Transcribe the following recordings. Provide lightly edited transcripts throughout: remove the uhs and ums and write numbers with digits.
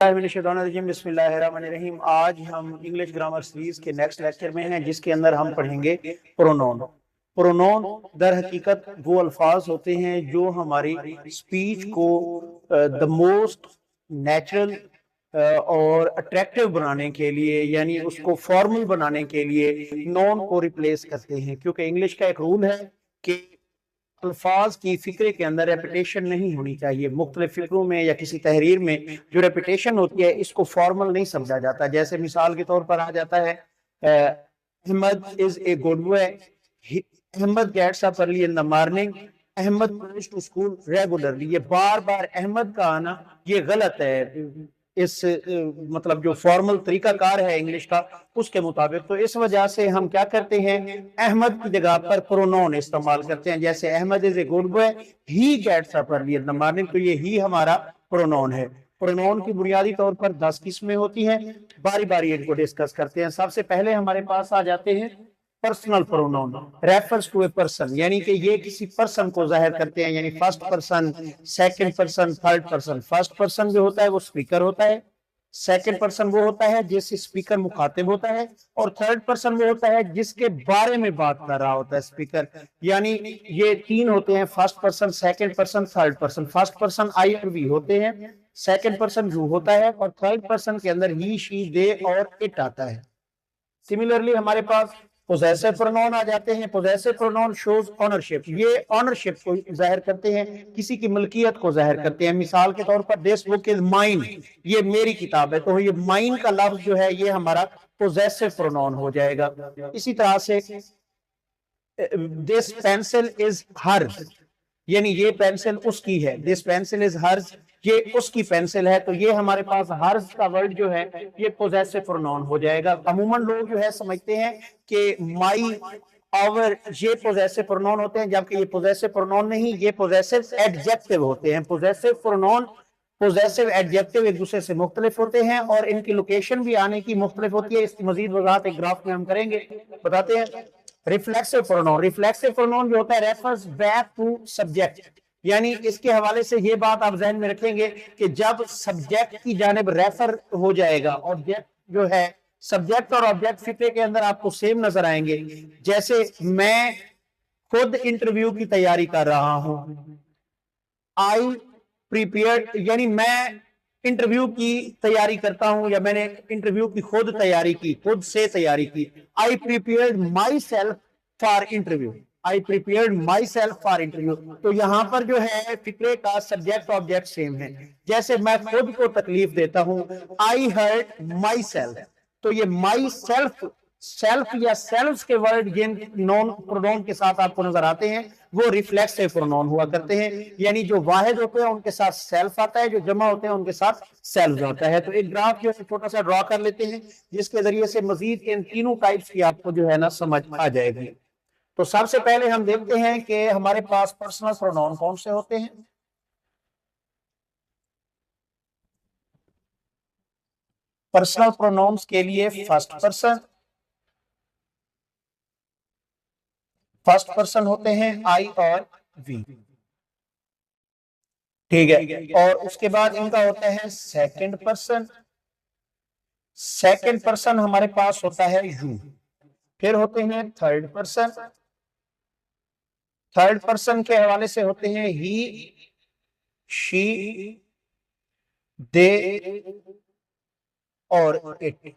बिस्मिल्लाहिर्रहमानिर्रहीम। आज हम इंग्लिश ग्रामर सीरीज के नेक्स्ट लेक्चर में हैं, जिसके अंदर हम पढ़ेंगे प्रोनोन। प्रोनोन दर हकीकत वो अल्फाज होते हैं जो हमारी स्पीच को द मोस्ट नेचुरल और अट्रैक्टिव बनाने के लिए, यानी उसको फॉर्मल बनाने के लिए नॉन को रिप्लेस करते हैं। क्योंकि इंग्लिश का एक रूल है कि अल्फाज की फिक्रे के अंदर रेपिटेशन नहीं होनी चाहिए। मुख्तलिफ फिक्रों में या किसी तहरीर में जो रेपिटेशन होती है, इसको फॉर्मल नहीं समझा जाता। जैसे मिसाल के तौर पर आ जाता है Ahmed is a good boy, Ahmed gets up early in the morning, Ahmed goes to school regularly. ये बार बार अहमद का आना ये गलत है इस मतलब जो फॉर्मल तरीकाकार है इंग्लिश का उसके मुताबिक। तो इस वजह से हम क्या करते हैं, अहमद की जगह पर प्रोनाउन इस्तेमाल करते हैं। जैसे Ahmed is a good boy, he gets up early in the morning, तो ये ही हमारा प्रोनाउन है। प्रोनाउन की बुनियादी तौर पर 10 किस्में होती हैं, बारी बारी इनको डिस्कस करते हैं। सबसे पहले हमारे पास आ जाते हैं personal pronoun, refers to a person, यानी कि ये किसी पर्सन को जाहिर करते हैं, यानी first person, second person, third person. First person जो होता है वो स्पीकर होता है, सेकंड पर्सन वो होता है जिससे स्पीकर मुखातिब होता है, और थर्ड पर्सन वो होता है जिसके बारे में बात कर रहा होता है स्पीकर। यानी ये तीन होते हैं, first person, second person, third person. First person I और वी होते हैं, सेकंड पर्सन यू होता है, और थर्ड पर्सन के अंदर ही, शी, दे और इट आता है। सिमिलरली हमारे पास पोजेसिव प्रोनाउन आ जाते हैं। पोजेसिव प्रोनाउन शोज ऑनरशिप, ये ऑनरशिप को जाहिर करते हैं, किसी की मलकियत को जाहिर करते हैं। मिसाल के तौर पर दिस बुक इज माइन, ये मेरी किताब है, तो ये माइन का लफ्ज जो है ये हमारा पोजेसिव प्रोनाउन हो जाएगा। इसी तरह से दिस पेंसिल इज हर्स, यानी ये पेंसिल उसकी है। दिस पेंसिल इज हर्स, ये उसकी पेंसिल है, तो ये हमारे पास हर्स का वर्ड जो है ये पोजेसिव प्रोनाउन हो जाएगा। अमूमन लोग जो है समझते हैं कि माई, आवर, ये पोजेसिव प्रोनाउन होते हैं, जबकि ये पोजेसिव प्रोनाउन नहीं, ये पोजेसिव एडजेक्टिव होते हैं। पोजेसिव प्रोनाउन, पोजेसिव एडजेक्टिव एक दूसरे से मुख्तलिफ होते हैं और इनकी लोकेशन भी आने की मुख्तलिफ होती है। इसकी मजीद वजाहत एक ग्राफ में हम करेंगे, बताते हैं। रिफ्लेक्सिव प्रोनाउन, रिफ्लेक्सिव प्रोनाउन जो होता है रेफर्स बैक टू सब्जेक्ट, यानी इसके हवाले से ये बात आप जहन में रखेंगे कि जब सब्जेक्ट की जानिब रेफर हो जाएगा, ऑब्जेक्ट जो है, सब्जेक्ट और ऑब्जेक्ट फिक्रे के अंदर आपको सेम नजर आएंगे। जैसे मैं खुद इंटरव्यू की तैयारी कर रहा हूं, आई प्रिपेयर्ड, यानी मैं इंटरव्यू की तैयारी करता हूं या मैंने इंटरव्यू की खुद तैयारी की, खुद से तैयारी की। आई prepared my self for interview, I prepared my self for interview. तो यहां पर जो है फिक्रे का सब्जेक्ट ऑब्जेक्ट सेम है। जैसे मैं खुद को तकलीफ देता हूं, आई हर्ट माई सेल्फ, तो ये माई सेल्फ, सेल्फ या सेल्फ के वर्ड जिन नॉन प्रोनाउन के साथ आपको नजर आते हैं वो रिफ्लेक्सिव प्रोनाउन हुआ करते हैं, यानी जो वाहिद होते हैं उनके साथ सेल्फ आता है, जो जमा होते हैं उनके साथ सेल्फ आता है। तो एक ग्राफ जो है छोटा सा ड्रॉ कर लेते हैं, जिसके जरिए से मजीद इन तीनों टाइप्स की आपको जो है ना समझ आ जाएगी। तो सबसे पहले हम देखते हैं कि हमारे पास पर्सनल प्रोनाउन कौन से होते हैं। पर्सनल प्रोनाउंस के लिए फर्स्ट पर्सन होते हैं आई और वी, ठीक है। और उसके बाद इनका होता है सेकंड पर्सन, सेकंड पर्सन हमारे पास होता है यू। फिर होते हैं थर्ड पर्सन, थर्ड पर्सन के हवाले से होते हैं ही, शी, दे और इट,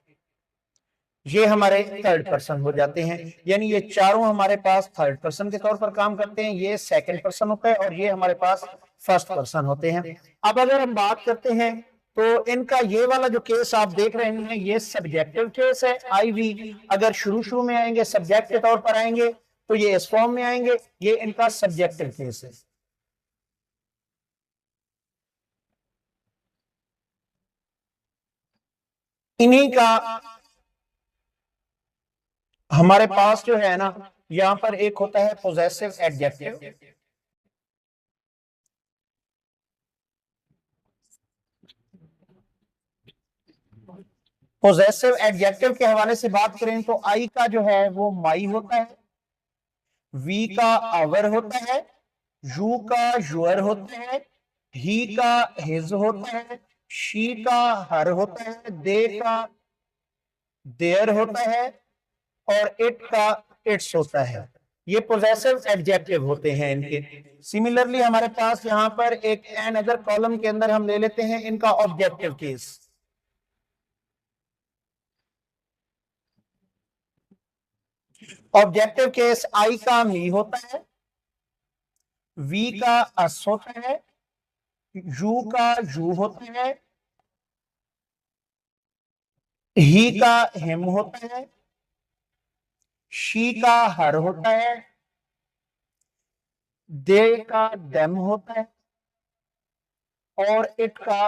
ये हमारे थर्ड पर्सन हो जाते हैं। यानी ये चारों हमारे पास थर्ड पर्सन के तौर पर काम करते हैं, ये सेकंड पर्सन होता है और ये हमारे पास फर्स्ट पर्सन होते हैं। अब अगर हम बात करते हैं तो इनका ये वाला जो केस आप देख रहे हैं ये सब्जेक्टिव केस है। आई वी अगर शुरू शुरू में आएंगे सब्जेक्ट के तौर पर आएंगे तो ये इस फॉर्म में आएंगे, ये इनका सब्जेक्टिव केस है। इन्हीं का हमारे पास जो है ना यहां पर एक होता है पोजेसिव एडजेक्टिव, पोजेसिव एडजेक्टिव के हवाले से बात करें तो आई का जो है वो माई होता है, वी का आवर होता है, यू का योर होता है, ही का हिज होता है, शी का हर होता है, दे का देयर होता है, और इट का इट्स होता है। ये पोजेसिव एडजेक्टिव होते हैं इनके। सिमिलरली हमारे पास यहाँ पर एक एन अदर कॉलम के अंदर हम ले लेते हैं इनका objective case. Objective case I का मी होता है, वी का अस होता है, यू का यू होता है, ही का हिम होता है, शी का हर होता है, दे का देम होता है, और इट का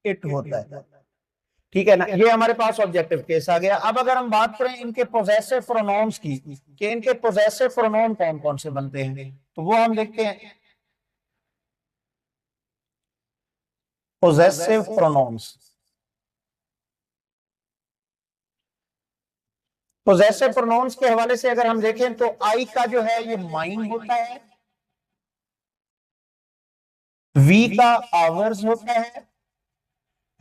इट होता है। ठीक है ना, ये हमारे पास ऑब्जेक्टिव केस आ गया। अब अगर हम बात करें इनके पोजेसिव प्रोनाउंस की कि इनके पोजेसिव प्रोनाउन कौन कौन से बनते हैं, तो वो हम देखते हैं। पोजेसिव प्रोनाउंस, पोजेसिव प्रोनाउंस के हवाले से अगर हम देखें तो आई का जो है ये माइन होता है, वी का आवर्स होता है,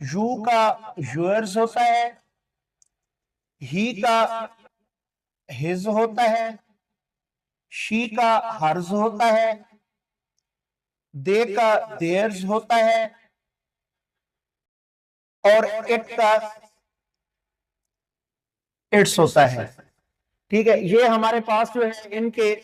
यू का यूअर्स होता है, ही का हिज होता है, शी का हर्ज होता है, दे का देयर्स होता है, और इट का इट्स होता है। ठीक है, ये हमारे पास जो है इनके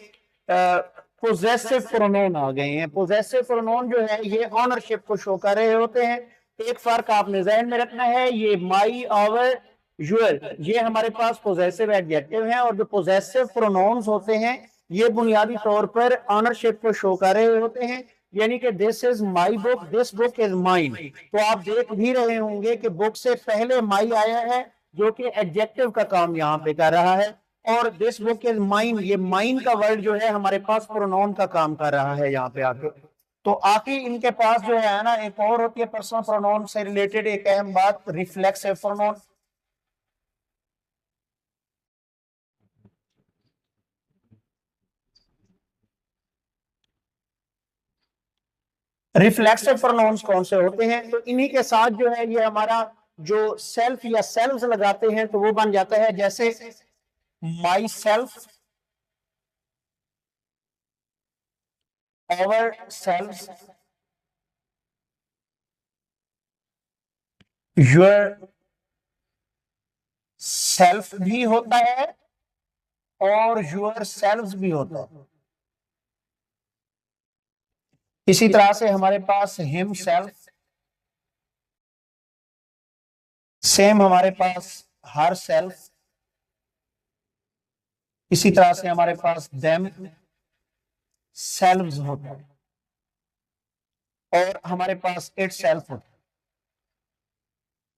पोजेसिव प्रोनाउन आ गए हैं। पोजेसिव प्रोनाउन जो है ये ऑनरशिप को शो कर रहे होते हैं। एक फर्क आपने ज़हन में रखना है, ये माई, आवर, योर, ये हमारे पास पोजेसिव एडजेक्टिव हैं, और जो पोजेसिव प्रोनाउंस होते हैं ये बुनियादी तौर पर ऑनरशिप को शो कर रहे होते हैं, यानी कि this is my book, this book is mine. तो आप देख भी रहे होंगे कि बुक से पहले माई आया है जो कि एडजेक्टिव का काम यहाँ पे कर रहा है, और दिस बुक इज माइन, ये माइन का वर्ड जो है हमारे पास प्रोनाउन का काम कर रहा है यहाँ पे आके। तो आखिर इनके पास जो है ना एक और होती है पर्सनल प्रोनाउन से रिलेटेड एक अहम बात, रिफ्लेक्सिव प्रोनाउन। रिफ्लेक्सिव प्रोनाउंस कौन से होते हैं, तो इन्हीं के साथ जो है ये हमारा जो सेल्फ या सेल्व्स लगाते हैं तो वो बन जाता है, जैसे myself, ourselves, yourself भी होता है और योर सेल्व्स भी होता है। इसी तरह से हमारे पास हिम सेल्फ, सेम हमारे पास हर सेल्फ, इसी तरह से हमारे पास देम सेल्व्स होता है, और हमारे पास इट सेल्फ होता है।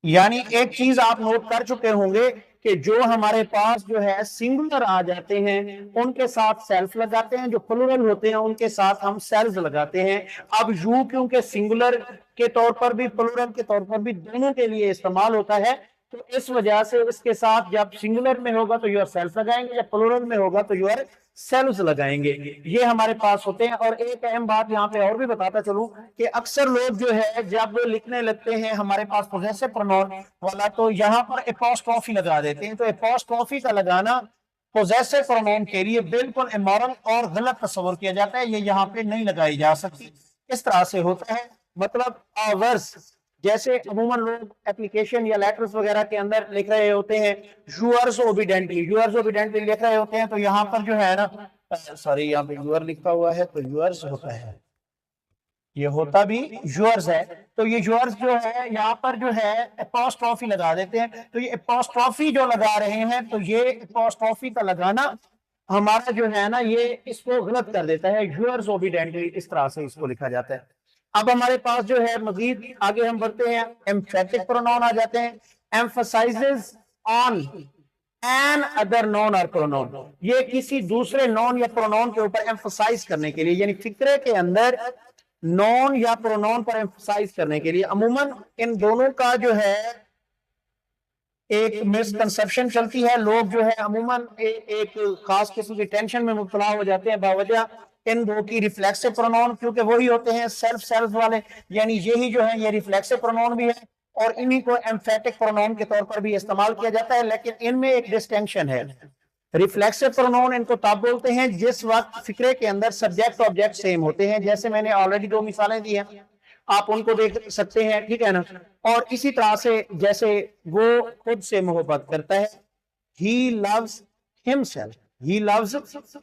यानी एक चीज आप नोट कर चुके होंगे कि जो हमारे पास जो है सिंगुलर आ जाते हैं उनके साथ सेल्फ लगाते हैं, जो प्लूरल होते हैं उनके साथ हम सेल्फ लगाते हैं। अब यू क्योंकि सिंगुलर के तौर पर भी प्लूरल के तौर पर भी दोनों के लिए इस्तेमाल होता है, तो इस वजह से इसके साथ जब सिंगुलर में होगा तो यूर सेल्फ लगाएंगे, जब प्लूरल में होगा तो यूर सेल्व्स लगाएंगे। ये हमारे पास होते हैं। और एक अहम बात यहाँ पे और भी बताता चलूं कि अक्सर लोग जो है जब लिखने लगते हैं हमारे पास पोजेसिव प्रोनाउन वाला तो यहाँ पर एपोस्ट्रोफी लगा देते हैं। तो एपोस्ट्रोफी का लगाना पोजेसिव प्रोनाउन के लिए बिल्कुल इमोरल और गलत तस्वर किया जाता है, ये यहाँ पे नहीं लगाई जा सकती। इस तरह से होता है, मतलब आवर्स, जैसे अमूमन लोग एप्लीकेशन या लेटर्स वगैरह के अंदर लिख रहे होते हैं यूअर्स ओबीडेंटली, यूअर्स ओबीडेंटली लिख रहे होते हैं, तो यहाँ पर जो है ना, सॉरी यहाँ पे यूअर लिखा हुआ है तो यूअर्स होता है, ये होता भी यूअर्स है। तो ये यूअर्स जो है यहाँ पर जो है एपोस्ट्रोफी लगा देते हैं। तो ये एपोस्ट्रोफी जो लगा रहे हैं, तो ये एपोस्ट्रोफी का लगाना हमारा जो है ना ये इसको गलत कर देता है, यूअर्स ओबीडेंटली इस तरह से इसको लिखा जाता है। अब हमारे पास जो है मजीद आगे हम बढ़ते हैं, एम्फेटिक प्रोनाउन आ जाते हैं। Emphasises on an other non और प्रोनाउन, ये किसी दूसरे नॉन या प्रोनाउन के ऊपर एम्फसाइज करने के लिए, यानी फिक्रे के अंदर नॉन या प्रोनाउन पर एम्फसाइज करने के लिए। अमूमन इन दोनों का जो है एक मिसकंसेप्शन चलती है, लोग जो है अमूमन एक खास किस्म की टेंशन में मुब्तला हो जाते हैं बावजह इन दो की रिफ्लेक्सिव प्रोनाउन, क्योंकि वही होते हैं सेल्फ सेल्फ वाले, यानी यही जो है ये रिफ्लेक्सिव प्रोनाउन भी है और इन्हीं को एम्फेटिक प्रोनाउन के तौर पर भी इस्तेमाल किया जाता है। लेकिन इनमें एक डिस्टिंक्शन है। रिफ्लेक्सिव प्रोनाउन इनको तब बोलते हैं जिस वक्त फिक्रे के अंदर सब्जेक्ट ऑब्जेक्ट सेम होते हैं, जैसे मैंने ऑलरेडी दो मिसालें दी हैं, आप उनको देख सकते हैं, ठीक है ना। और इसी तरह से जैसे वो खुद से मोहब्बत करता है, he loves himself, he loves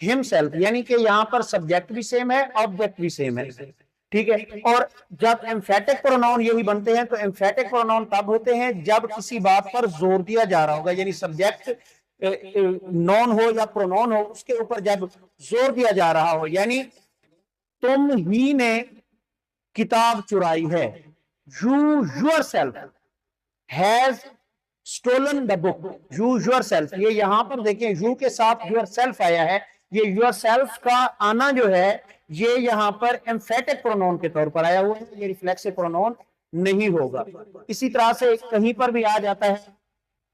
himself, यानी कि यहाँ पर सब्जेक्ट भी सेम है, ऑब्जेक्ट भी सेम है, ठीक है। और जब एम्फेटिक प्रोनाउन यही बनते हैं, तो एम्फेटिक प्रोनाउन तब होते हैं जब किसी बात पर जोर दिया जा रहा होगा, यानी सब्जेक्ट नॉन हो या प्रोनाउन हो, उसके ऊपर जब जोर दिया जा रहा हो, यानी तुम ही ने किताब चुराई है, you yourself has stolen the book, you yourself, ये यहां पर देखें you के साथ yourself आया है, ये yourself का आना जो है ये यहां पर एम्फेटिक प्रोनाउन के तौर पर आया हुआ है, ये रिफ्लेक्सिव प्रोनाउन नहीं होगा। इसी तरह से कहीं पर भी आ जाता है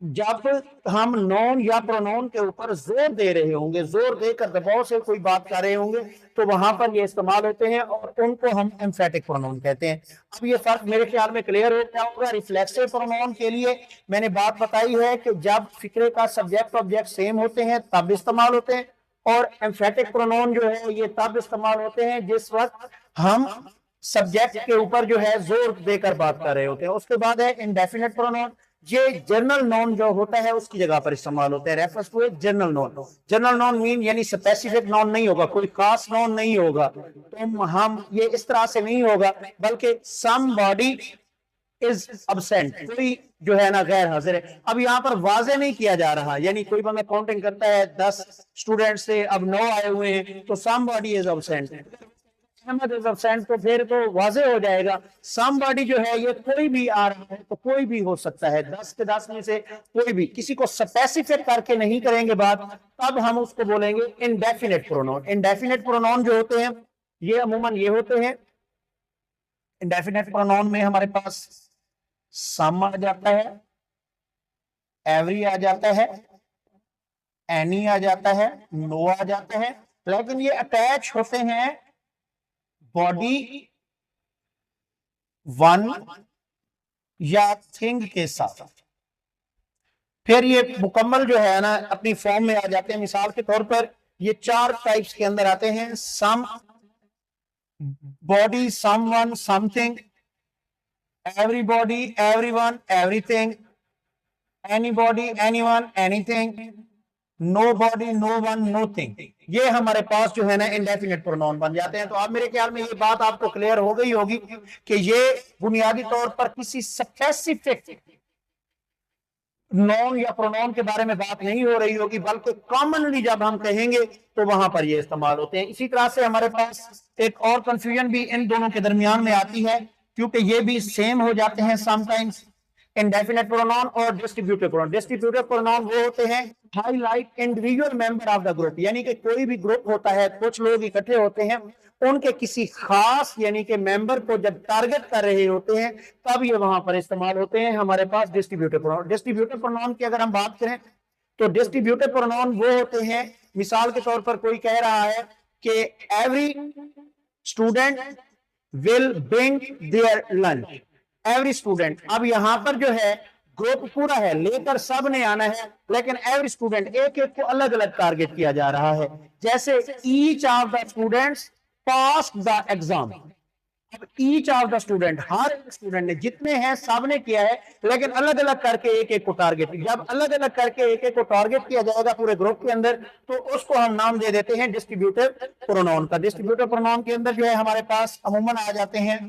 जब हम नॉन या प्रोनाउन के ऊपर जोर दे रहे होंगे, जोर देकर दबाव से कोई बात कर रहे होंगे, तो वहां पर ये इस्तेमाल होते हैं और उनको हम एम्फेटिक प्रोनाउन कहते हैं। अब ये फर्क मेरे ख्याल में क्लियर हो गया होगा। रिफ्लेक्सिव प्रोनाउन के लिए मैंने बात बताई है कि जब फिक्रे का सब्जेक्ट ऑब्जेक्ट सेम होते हैं तब इस्तेमाल होते हैं, और एम्फेटिक प्रोनाउन जो है ये तब इस्तेमाल होते हैं जिस वक्त हम सब्जेक्ट के ऊपर जो है जोर देकर बात कर रहे होते हैं। उसके बाद है इंडेफिनिट प्रोनाउन, ये जनरल नॉन जो होता है उसकी जगह पर इस्तेमाल होता है, refers to a general noun. General noun mean यानी स्पेसिफिक नॉन नहीं होगा, कोई खास नॉन नहीं होगा, तो हम ये इस तरह से नहीं होगा, बल्कि समबॉडी इज अब्सेंट, कोई जो है ना गैर हाजिर है। अब यहाँ पर वाजे नहीं किया जा रहा, यानी कोई बंदा काउंटिंग करता है 10 स्टूडेंट से, अब 9 आए हुए हैं, तो समबॉडी इज अब्सेंट, तो फिर तो वाजे हो जाएगा। समबॉडी जो है ये कोई भी आ रहा है, तो कोई भी हो सकता है, 10 के 10 में से कोई भी, किसी को स्पेसिफिक करके नहीं करेंगे बात, तब हम उसको बोलेंगे इंडेफिनिट प्रोनाउन। इंडेफिनिट प्रोनाउन जो होते हैं ये अमूमन ये होते हैं, इंडेफिनिट प्रोनाउन में हमारे पास सम आ जाता है, एवरी आ जाता है, एनी आ जाता है, नो आ जाता है, लेकिन ये अटैच होते हैं बॉडी वन या थिंग के साथ, फिर ये मुकम्मल जो है ना अपनी फॉर्म में आ जाते हैं। मिसाल के तौर पर ये 4 टाइप्स के अंदर आते हैं, somebody, someone, something, everybody, everyone, everything, anybody, anyone, anything, nobody, no one, nothing, ये हमारे पास जो है ना इंडेफिनिट प्रोनाउन बन जाते हैं। तो अब मेरे ख्याल में ये बात आपको क्लियर हो गई होगी कि ये बुनियादी तौर पर किसी स्पेसिफिक नॉन या प्रोनाउन के बारे में बात नहीं हो रही होगी, बल्कि कॉमनली जब हम कहेंगे तो वहां पर ये इस्तेमाल होते हैं। इसी तरह से हमारे पास एक और कंफ्यूजन भी इन दोनों के दरमियान में आती है, क्योंकि ये भी सेम हो जाते हैं समटाइम्स, इंडेफिनिट प्रोनाउन और डिस्ट्रीब्यूटिव प्रोनाउन। डिस्ट्रीब्यूटिव प्रोनाउन वो होते हैं highlight individual member of the group, यानी कि कोई भी ग्रुप होता है, कुछ लोग इकट्ठे होते हैं, उनके किसी खास यानी कि मेंबर को जब टारगेट कर रहे होते हैं तब ये वहां पर इस्तेमाल होते हैं हमारे पास डिस्ट्रीब्यूटिव प्रोनाउन। डिस्ट्रीब्यूटिव प्रोनाउन की अगर हम बात करें तो डिस्ट्रीब्यूटिव प्रोनाउन वो होते हैं, मिसाल के तौर पर कोई कह रहा है कि every student will bring their lunch, every student, अब यहां पर जो है ग्रुप पूरा है, लेकर सब ने आना है, लेकिन एवरी स्टूडेंट एक एक को अलग अलग टारगेट किया जा रहा है। जैसे each of the students passed the exam, अब ईच ऑफ द स्टूडेंट, हर एक स्टूडेंट ने, जितने हैं सब ने किया है, लेकिन अलग अलग करके एक एक को टारगेट, जब अलग अलग करके एक एक को टारगेट किया जाएगा पूरे ग्रुप के अंदर, तो उसको हम नाम दे देते हैं डिस्ट्रीब्यूटिव प्रोनाउन का। डिस्ट्रीब्यूटिव प्रोनाउन के अंदर जो है हमारे पास अमूमन आ जाते हैं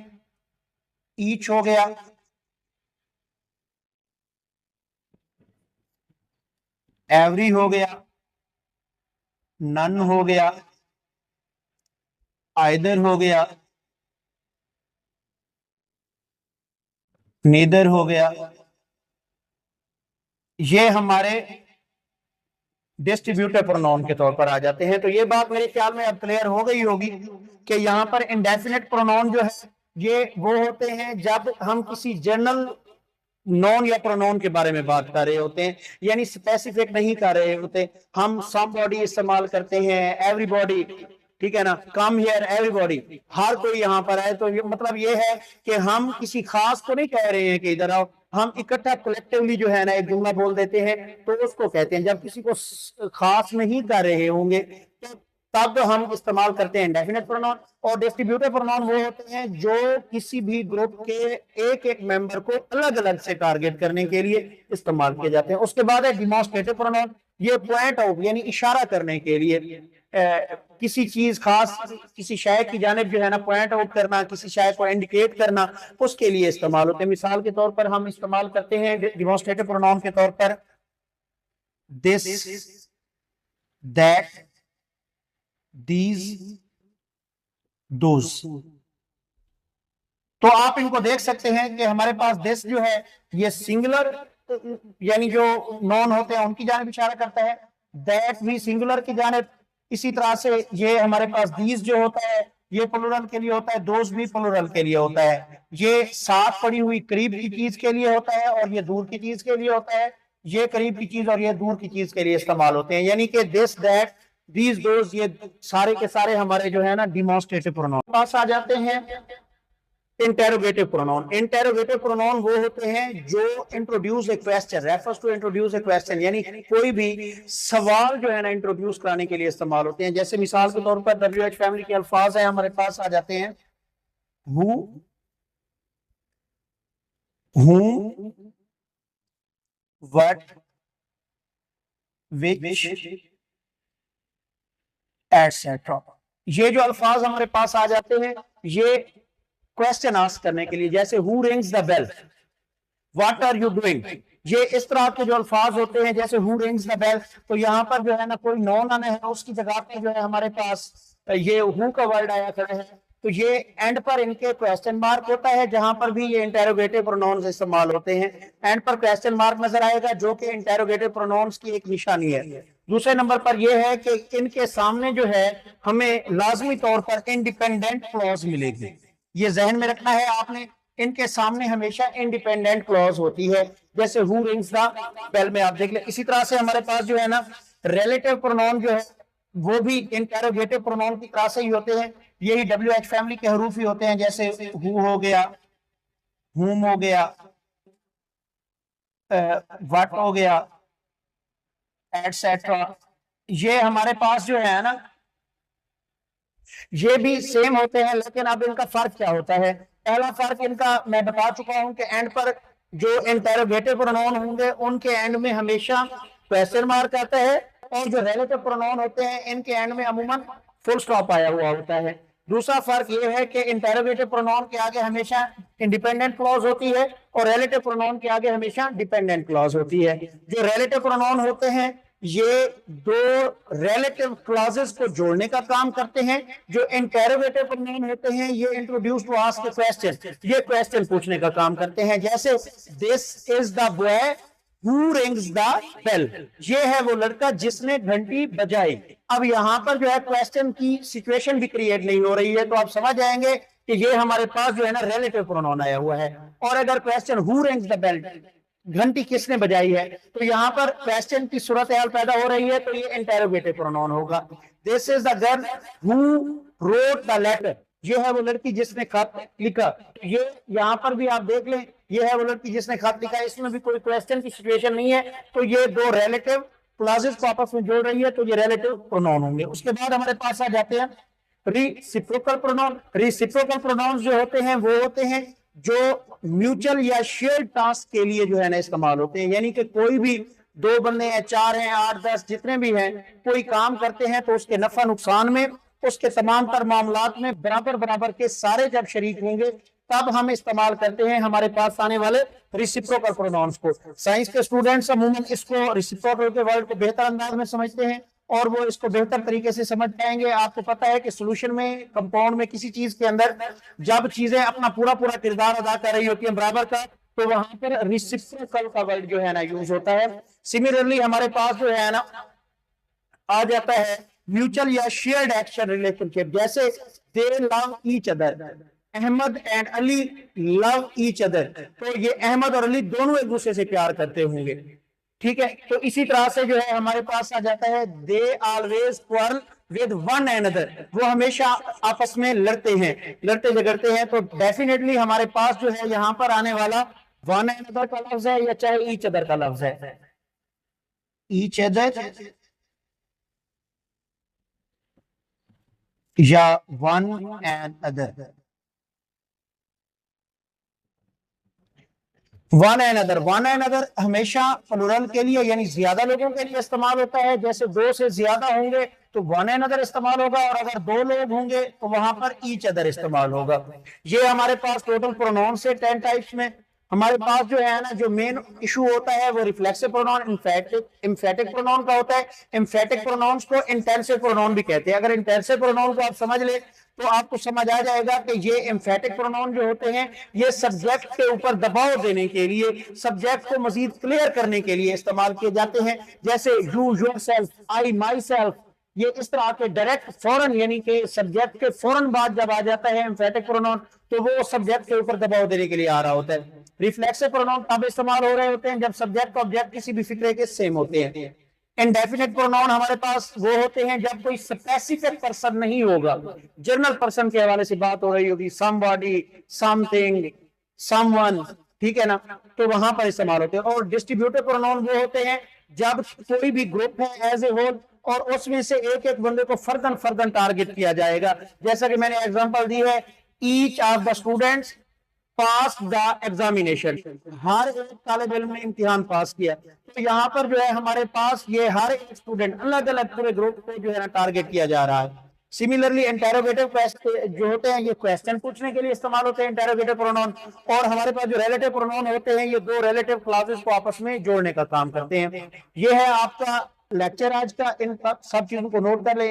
ईच हो गया, एवरी हो गया, नन हो गया, आइदर हो गया, नीदर हो गया, ये हमारे डिस्ट्रीब्यूटिव प्रोनाउन के तौर पर आ जाते हैं। तो ये बात मेरे ख्याल में अब क्लियर हो गई होगी कि यहाँ पर इंडेफिनिट प्रोनाउन जो है ये वो होते हैं जब हम किसी जनरल नॉन या प्रोनाउन के बारे में बात कर रहे होते हैं, यानी स्पेसिफिक नहीं कर रहे होते। हम समबॉडी इस्तेमाल करते हैं, एवरीबॉडी, ठीक है ना, कम हियर एवरीबॉडी, हर कोई यहाँ पर है। तो ये मतलब ये है कि हम किसी खास को नहीं कह रहे हैं कि इधर आओ, हम इकट्ठा कलेक्टिवली जो है ना एक जुमला बोल देते हैं, तो उसको कहते हैं। जब किसी को खास नहीं कर रहे होंगे तो तब हम इस्तेमाल करते हैं इंडेफिनिट प्रोनाउन। और डिस्ट्रीब्यूटिव प्रोनाउन वो होते हैं जो किसी भी ग्रुप के एक एक मेंबर को अलग अलग से टारगेट करने के लिए इस्तेमाल किए जाते हैं। उसके बाद है डिमॉन्स्ट्रेटिव प्रोनाउन, ये पॉइंट आउट यानी इशारा करने के लिए किसी चीज खास, किसी शय की जानिब जो है ना पॉइंट आउट करना, किसी शय को इंडिकेट करना, उसके लिए इस्तेमाल होते हैं। मिसाल के तौर पर हम इस्तेमाल करते हैं डिमॉन्स्ट्रेटिव प्रोनाउन के तौर पर दिस, दैट, दीज, दोज। तो आप इनको देख सकते हैं कि हमारे पास दिस जो है ये सिंगुलर यानी जो नॉन होते हैं उनकी जानिब इशारा करता है, दैट भी सिंगुलर की जानिब, इसी तरह से ये हमारे पास दीज जो होता है ये प्लुरल के लिए होता है, दोज भी प्लुरल के लिए होता है। ये साथ पड़ी हुई करीब की चीज के लिए होता है और ये दूर की चीज के लिए होता है। ये करीब की चीज और ये दूर की चीज के लिए इस्तेमाल होते हैं। यानी कि दिस, दैट, दीज, दोज, ये सारे के सारे हमारे जो है ना डिमॉन्स्ट्रेटिव प्रोनाउन। पास आ जाते हैं इंटेरोगेटिव प्रोनाउन। इंटेरोगेटिव प्रोनाउन वो होते हैं जो introduce a question, refers to introduce a question, यानी कोई भी सवाल जो है ना इंट्रोड्यूस कराने के लिए इस्तेमाल होते हैं। जैसे मिसाल के तौर पर WH फैमिली के अल्फाज है हमारे पास आ जाते हैं who, whom, what, which, etcetera. ये जो अल्फाज हमारे पास आ जाते हैं ये क्वेश्चन आस्क करने के लिए, जैसे who rings the bell, what are you doing, ये इस तरह के जो अल्फाज होते हैं जैसे हु रिंग्स द बेल। तो यहाँ पर जो है ना कोई नॉन आना है, उसकी जगह पे जो है हमारे पास ये हु का वर्ड आया खड़े है, तो ये एंड पर इनके क्वेश्चन मार्क होता है, जहां पर भी ये इंटेरोगेटिव प्रोनाउंस इस्तेमाल होते हैं एंड पर क्वेश्चन मार्क नजर आएगा, जो कि इंटेरोगेटिव प्रोनाउंस की एक निशानी है। दूसरे नंबर पर यह है कि इनके सामने जो है हमें लाजमी तौर पर इंडिपेंडेंट क्लॉज मिलेगी, ये जहन में रखना है आपने। इनके सामने हमेशा इंडिपेंडेंट क्लॉज होती है, जैसे हु रिंग्स द बेल में आप देख ले। इसी तरह से हमारे पास जो है ना रिलेटिव प्रोनाउन जो है वो भी इंटेरोगेटिव प्रोनाउन की तरह से ही होते हैं, यही WH फैमिली के हरूफ ही होते हैं, जैसे हु हो गया, हुम हो गया, व्हाट हो गया, एटसेट्रा। ये हमारे पास जो है ना ये भी सेम होते हैं, लेकिन अब इनका फर्क क्या होता है। पहला फर्क इनका मैं बता चुका हूं कि एंड पर जो इंटेरोगेटिव प्रोनाउन होंगे उनके एंड में हमेशा क्वेश्चन मार्क आता है, और जो रिलेटिव प्रोनाउन होते हैं इनके एंड में अमूमन फुल स्टॉप आया हुआ होता है। दूसरा फर्क यह है कि इंटेरोगेटिव प्रोनाउन के आगे हमेशा इंडिपेंडेंट क्लॉज होती है और रिलेटिव प्रोनाउन के आगे हमेशा डिपेंडेंट क्लॉज होती है। जो रिलेटिव प्रोनाउन होते हैं ये दो रिलेटिव क्लॉजेस को जोड़ने का काम करते हैं, जो इंटेरोगेटिव प्रोनाउन होते हैं ये इंट्रोड्यूस टू आस्क क्वेश्चन, ये क्वेश्चन पूछने का काम करते हैं। जैसे this is the boy who rings the bell, ये है वो लड़का जिसने घंटी बजाई। अब यहाँ पर जो है क्वेश्चन की सिचुएशन भी क्रिएट नहीं हो रही है, तो आप समझ जाएंगे कि ये हमारे पास जो है ना रिलेटिव प्रोनाउन आया हुआ है। और अगर question who rings the bell, घंटी किसने बजाई है, तो यहाँ पर क्वेश्चन की सूरत हाल पैदा हो रही है, तो ये इंटेरोगेटिव प्रोनाउन होगा। This is the girl who wrote the letter, ये है वो लड़की जिसने खत लिखा। तो ये यहाँ पर भी आप देख लें, ये है वो लड़की जिसने खत लिखा, इसमें भी कोई क्वेश्चन की सिचुएशन नहीं है, तो ये दो रिलेटिव क्लॉजेस को आपस में जोड़ रही है, तो ये रिलेटिव प्रोनाउन होंगे। उसके बाद हमारे पास आ जाते हैं रेसिप्रोकल प्रोनाउन। रेसिप्रोकल प्रोनाउन जो होते हैं वो होते हैं जो म्यूचुअल या शेयर्ड टास्क के लिए जो है ना इस्तेमाल होते हैं, यानी कि कोई भी दो बंदे हैं, चार हैं, 8-10 जितने भी हैं, कोई काम करते हैं तो उसके नफा नुकसान में, उसके तमाम तर मामलात में बराबर बराबर के सारे जब शरीक होंगे तब हम इस्तेमाल करते हैं हमारे पास आने वाले रेसिप्रोकल प्रोनाउंस को। साइंस के स्टूडेंट्स अमूमन इसको रेसिप्रोकल के वर्ड को बेहतर अंदाज में समझते हैं और वो इसको बेहतर तरीके से समझ पाएंगे। आपको पता है कि सॉल्यूशन में, कंपाउंड में, किसी चीज के अंदर जब चीजें अपना पूरा पूरा किरदार अदा कर रही होती है बराबर का, तो वहां पर रेसिप्रोकल का वर्ड जो है ना यूज होता है। सिमिलरली हमारे पास जो है ना आ जाता है म्यूचुअल या शेयर्ड एक्शन रिलेशनशिप, जैसे they love each other, Ahmed and Ali love each other, तो ये अहमद और अली दोनों एक दूसरे से प्यार करते होंगे, ठीक है। तो इसी तरह से जो है हमारे पास आ जाता है they always quarrel with one another, वो हमेशा आपस में लड़ते हैं, लड़ते झगड़ते हैं। तो डेफिनेटली हमारे पास जो है यहाँ पर आने वाला वन अनदर का लफ्ज है या चाहे ईच अदर का लफ्ज है, ईच अदर या one and other. One and other, one and other हमेशा प्लुरल के लिए यानी ज्यादा लोगों के लिए इस्तेमाल होता है। जैसे दो से ज्यादा होंगे तो वन एंड अदर इस्तेमाल होगा, और अगर दो लोग होंगे तो वहां पर ईच अदर इस्तेमाल होगा। ये हमारे पास टोटल प्रोनाउन से 10 टाइप्स में। हमारे पास जो है ना, जो मेन इशू होता है वो रिफ्लेक्सिव प्रोनाउन, एम्फेटिक प्रोनाउन का होता है। एम्फेटिक प्रोनाउंस को इंटेंसिव प्रोनाउन भी कहते हैं। अगर इंटेंसिव प्रोनाउन को आप समझ ले तो आपको समझ आ जाएगा कि ये एम्फेटिक प्रोनाउन जो होते हैं ये सब्जेक्ट के ऊपर दबाव देने के लिए, सब्जेक्ट को मजीद क्लियर करने के लिए इस्तेमाल किए जाते हैं। जैसे you, yourself, I, my self, ये इस तरह के डायरेक्ट फौरन यानी कि सब्जेक्ट के फौरन बाद जब आ जाता है एम्फेटिक प्रोनाउन तो वो सब्जेक्ट के ऊपर दबाव देने के लिए आ रहा होता है। रिफ्लेक्सिव प्रोनाउन तब इस्तेमाल हो रहे होते हैं जब सब्जेक्ट ऑब्जेक्ट किसी भी फिक्रे के सेम होते हैं। इंडेफिनिट प्रोनाउन हमारे पास वो होते हैं जब कोई स्पेसिफिक पर्सन नहीं होगा, जनरल पर्सन के हवाले से बात हो रही होगी, समबॉडी, समथिंग, समवन, ठीक है ना, तो वहां पर इस्तेमाल होते हैं। और डिस्ट्रीब्यूटिव प्रोनाउन वो होते हैं जब कोई भी ग्रुप है एज ए होल और उसमें से एक एक बंदे को फर्दन फर्दन टारगेट किया जाएगा। जैसा कि मैंने एग्जांपल दी है, each of the students pass the examination, हर एक तालिब इल्म ने इम्तिहान पास किया। तो यहाँ पर जो है हमारे पास ये हर एक स्टूडेंट अलग अलग पूरे ग्रुप को जो है ना टारगेट किया जा रहा है। सिमिलरली इंटेरोगेटिव जो होते हैं ये क्वेश्चन पूछने के लिए इस्तेमाल होते हैं इंटेरोगेटिव प्रोनाउन। और हमारे पास जो रिलेटिव प्रोनाउन होते हैं ये दो रिलेटिव क्लॉजेस को आपस में जोड़ने का काम करते हैं। ये है आपका लेक्चर आज का। इन सब चीजों को नोट कर ले।